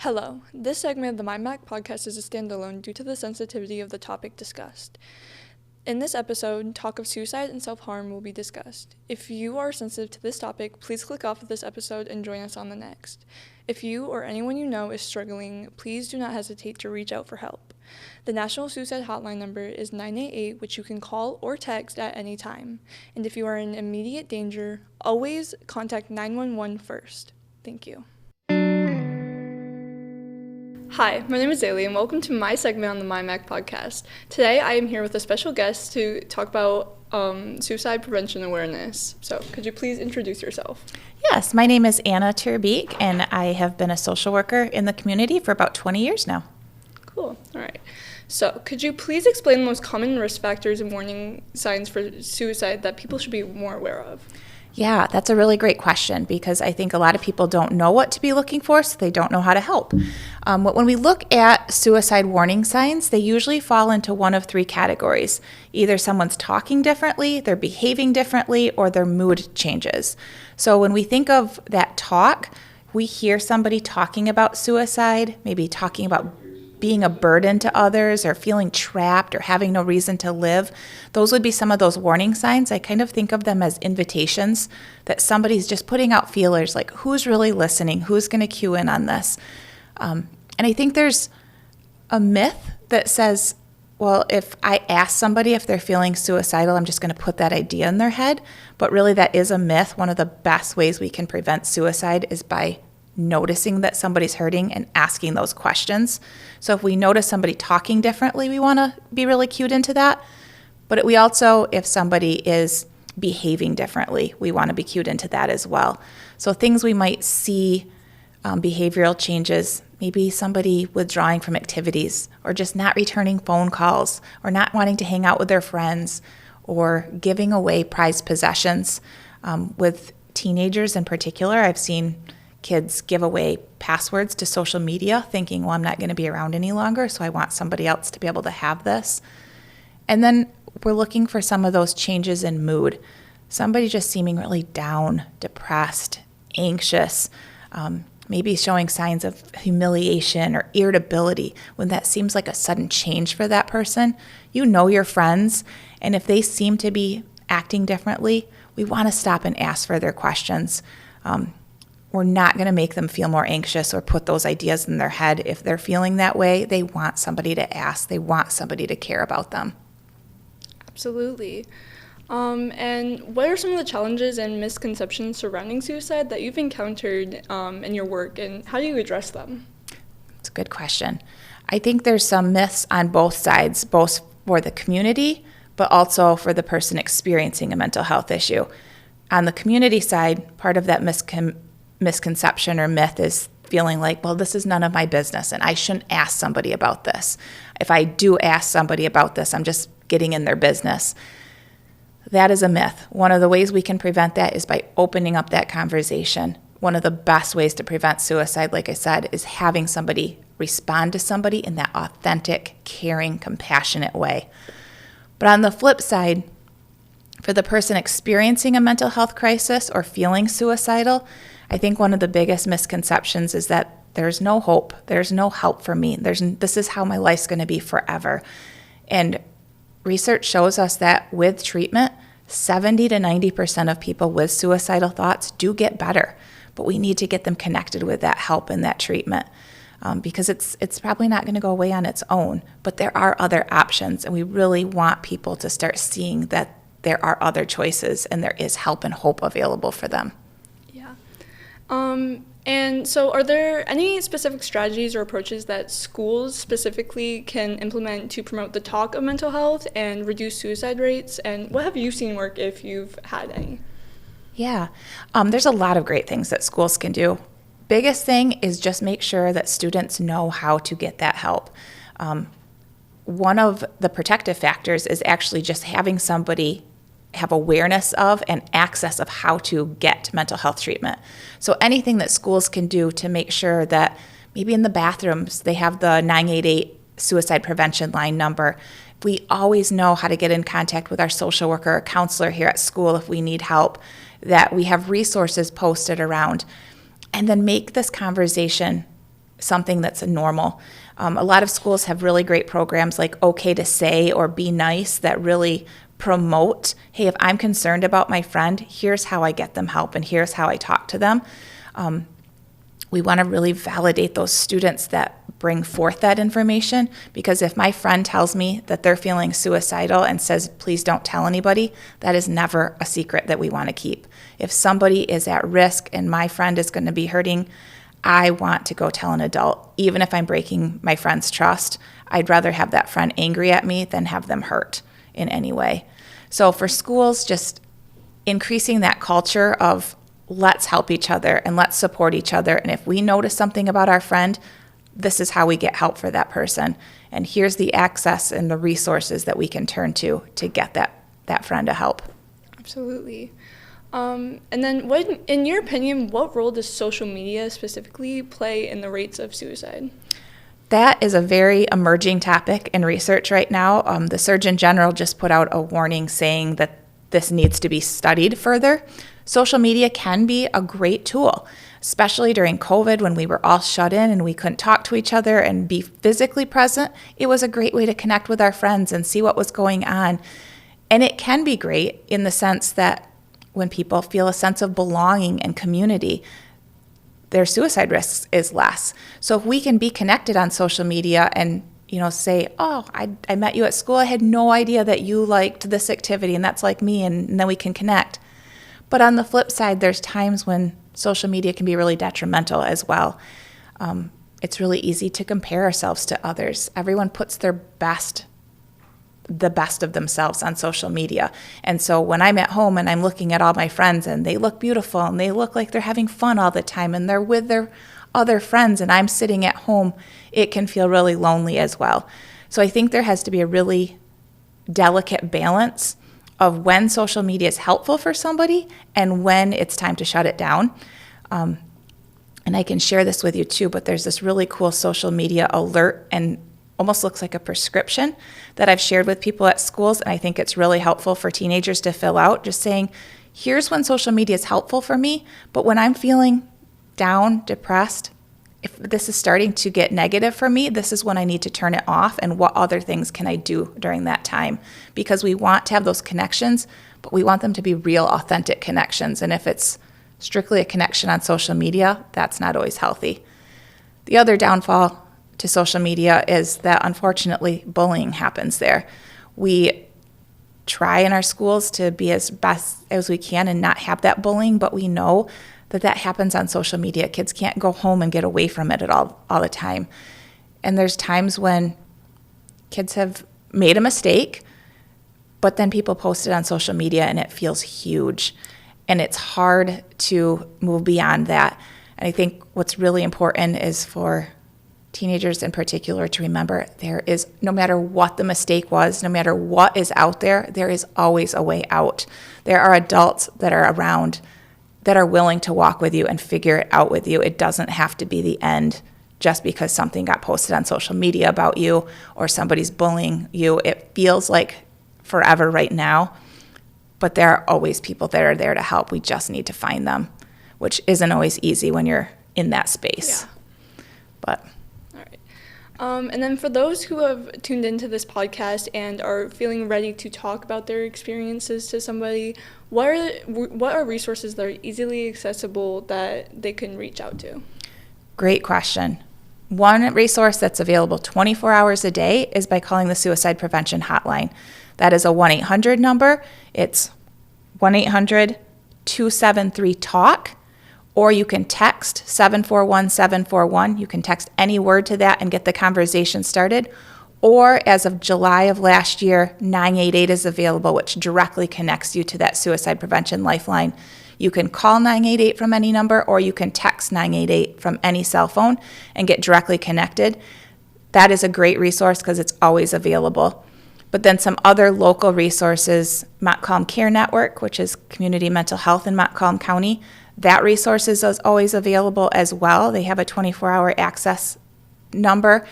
Hello, this segment of the My MACC Podcast is a standalone due to the sensitivity of the topic discussed. In this episode, talk of suicide and self-harm will be discussed. If you are sensitive to this topic, please click off of this episode and join us on the next. If you or anyone you know is struggling, please do not hesitate to reach out for help. The National Suicide Hotline number is 988, which you can call or text at any time. And if you are in immediate danger, always contact 911 first. Thank you. Hi, my name is Zaylee, and welcome to my segment on the My MACC Podcast. Today, I am here with a special guest to talk about suicide prevention awareness. So, could you please introduce yourself? Yes, my name is Anna Ter Beek, and I have been a social worker in the community for about 20 years now. Cool. All right. So, could you please explain the most common risk factors and warning signs for suicide that people should be more aware of? Yeah, that's a really great question because I think a lot of people don't know what to be looking for, so they don't know how to help. When we look at suicide warning signs, they usually fall into one of three categories. Either someone's talking differently, they're behaving differently, or their mood changes. So when we think of that talk, we hear somebody talking about suicide, maybe talking about being a burden to others or feeling trapped or having no reason to live. Those would be some of those warning signs. I kind of think of them as invitations that somebody's just putting out feelers like who's really listening, who's going to cue in on this. And I think there's a myth that says, well, if I ask somebody if they're feeling suicidal, I'm just going to put that idea in their head. But really that is a myth. One of the best ways we can prevent suicide is by noticing that somebody's hurting and asking those questions. So if we notice somebody talking differently, we want to be really cued into that. But we also, if somebody is behaving differently, we want to be cued into that as well. So things we might see, behavioral changes, maybe somebody withdrawing from activities or just not returning phone calls or not wanting to hang out with their friends or giving away prized possessions. With teenagers in particular, I've seen kids give away passwords to social media thinking, well, I'm not going to be around any longer, so I want somebody else to be able to have this. And then we're looking for some of those changes in mood. Somebody just seeming really down, depressed, anxious, maybe showing signs of humiliation or irritability. When that seems like a sudden change for that person, you know your friends, and if they seem to be acting differently, we want to stop and ask further questions. We're not going to make them feel more anxious or put those ideas in their head. If they're feeling that way, they want somebody to ask. They want somebody to care about them. Absolutely. And what are some of the challenges and misconceptions surrounding suicide that you've encountered in your work, and how do you address them? It's a good question. I think there's some myths on both sides, both for the community, but also for the person experiencing a mental health issue. On the community side, part of that misconception or myth is feeling like, well, this is none of my business and I shouldn't ask somebody about this. If I do ask somebody about this, I'm just getting in their business. That is a myth. One of the ways we can prevent that is by opening up that conversation. One of the best ways to prevent suicide, like I said, is having somebody respond to somebody in that authentic, caring, compassionate way. But on the flip side, for the person experiencing a mental health crisis or feeling suicidal, I think one of the biggest misconceptions is that there's no hope, there's no help for me, this is how my life's going to be forever. And research shows us that with treatment, 70 to 90% of people with suicidal thoughts do get better, but we need to get them connected with that help and that treatment because it's probably not going to go away on its own, but there are other options, and we really want people to start seeing that there are other choices and there is help and hope available for them. And so are there any specific strategies or approaches that schools specifically can implement to promote the talk of mental health and reduce suicide rates? And what have you seen work if you've had any? Yeah, there's a lot of great things that schools can do. Biggest thing is just make sure that students know how to get that help. One of the protective factors is actually just having somebody have awareness of and access of how to get mental health treatment. So anything that schools can do to make sure that maybe in the bathrooms they have the 988 suicide prevention line number. We always know how to get in contact with our social worker or counselor here at school if we need help, that we have resources posted around. And then make this conversation something that's normal. A lot of schools have really great programs like OK to Say or Be Nice that really promote, hey, if I'm concerned about my friend, here's how I get them help and here's how I talk to them. We want to really validate those students that bring forth that information, because if my friend tells me that they're feeling suicidal and says, please don't tell anybody, that is never a secret that we want to keep. If somebody is at risk and my friend is going to be hurting, I want to go tell an adult. Even if I'm breaking my friend's trust, I'd rather have that friend angry at me than have them hurt in any way. So for schools, just increasing that culture of let's help each other and let's support each other. And if we notice something about our friend, this is how we get help for that person. And here's the access and the resources that we can turn to get that friend to help. Absolutely. And then in your opinion, what role does social media specifically play in the rates of suicide? That is a very emerging topic in research right now. The Surgeon General just put out a warning saying that this needs to be studied further. Social media can be a great tool, especially during COVID when we were all shut in and we couldn't talk to each other and be physically present. It was a great way to connect with our friends and see what was going on. And it can be great in the sense that when people feel a sense of belonging and community, their suicide risk is less. So if we can be connected on social media and say, oh, I met you at school. I had no idea that you liked this activity and that's like me, and then we can connect. But on the flip side, there's times when social media can be really detrimental as well. It's really easy to compare ourselves to others. Everyone puts the best of themselves on social media. And so when I'm at home and I'm looking at all my friends and they look beautiful and they look like they're having fun all the time and they're with their other friends and I'm sitting at home, it can feel really lonely as well. So I think there has to be a really delicate balance of when social media is helpful for somebody and when it's time to shut it down. And I can share this with you too, but there's this really cool social media alert and almost looks like a prescription that I've shared with people at schools, and I think it's really helpful for teenagers to fill out, just saying, here's when social media is helpful for me, but when I'm feeling down, depressed, if this is starting to get negative for me, this is when I need to turn it off, and what other things can I do during that time? Because we want to have those connections, but we want them to be real, authentic connections, and if it's strictly a connection on social media, that's not always healthy. The other downfall to social media is that unfortunately bullying happens there. We try in our schools to be as best as we can and not have that bullying, but we know that happens on social media. Kids can't go home and get away from it at all the time. And there's times when kids have made a mistake, but then people post it on social media and it feels huge. And it's hard to move beyond that. And I think what's really important is for teenagers in particular to remember there is, no matter what the mistake was, no matter what is out there, there is always a way out. There are adults that are around that are willing to walk with you and figure it out with you. It doesn't have to be the end just because something got posted on social media about you or somebody's bullying you. It feels like forever right now, but there are always people that are there to help. We just need to find them, which isn't always easy when you're in that space. Yeah. But and then for those who have tuned into this podcast and are feeling ready to talk about their experiences to somebody, what are resources that are easily accessible that they can reach out to? Great question. One resource that's available 24 hours a day is by calling the Suicide Prevention Hotline. That is a 1-800 number. It's 1-800-273-TALK. Or you can text 741-741. You can text any word to that and get the conversation started. Or as of July of last year, 988 is available, which directly connects you to that suicide prevention lifeline. You can call 988 from any number, or you can text 988 from any cell phone and get directly connected. That is a great resource because it's always available. But then some other local resources, Montcalm Care Network, which is community mental health in Montcalm County, that resource is always available as well. They have a 24-hour access number.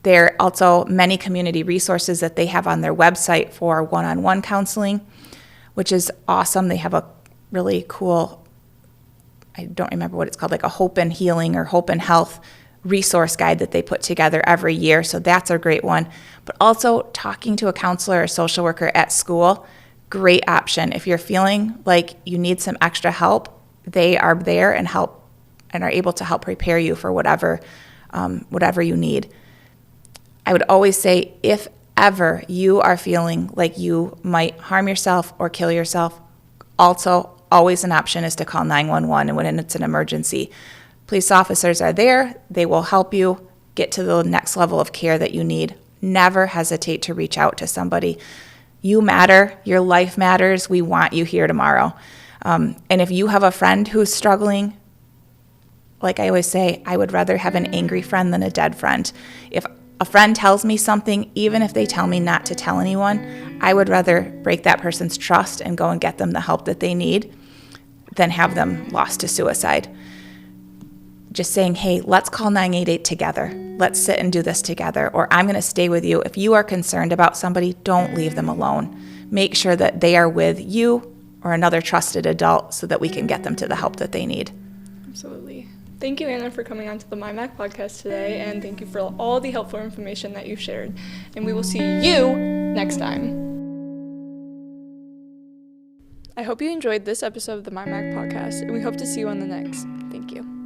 There are also many community resources that they have on their website for one-on-one counseling, which is awesome. They have a really cool, I don't remember what it's called, like a Hope and Healing or Hope and Health resource guide that they put together every year. So that's a great one. But also talking to a counselor or social worker at school, great option. If you're feeling like you need some extra help, they are there and help and are able to help prepare you for whatever you need. I would always say, if ever you are feeling like you might harm yourself or kill yourself, also always an option is to call 911 when it's an emergency. Police officers are there. They will help you get to the next level of care that you need. Never hesitate to reach out to somebody. You matter. Your life matters. We want you here tomorrow. And if you have a friend who's struggling, like I always say, I would rather have an angry friend than a dead friend. If a friend tells me something, even if they tell me not to tell anyone, I would rather break that person's trust and go and get them the help that they need than have them lost to suicide. Just saying, hey, let's call 988 together. Let's sit and do this together, or I'm going to stay with you. If you are concerned about somebody, don't leave them alone. Make sure that they are with you or another trusted adult so that we can get them to the help that they need. Absolutely. Thank you, Anna, for coming on to the My MACC podcast today, and thank you for all the helpful information that you've shared. And we will see you next time. I hope you enjoyed this episode of the My MACC podcast, and we hope to see you on the next. Thank you.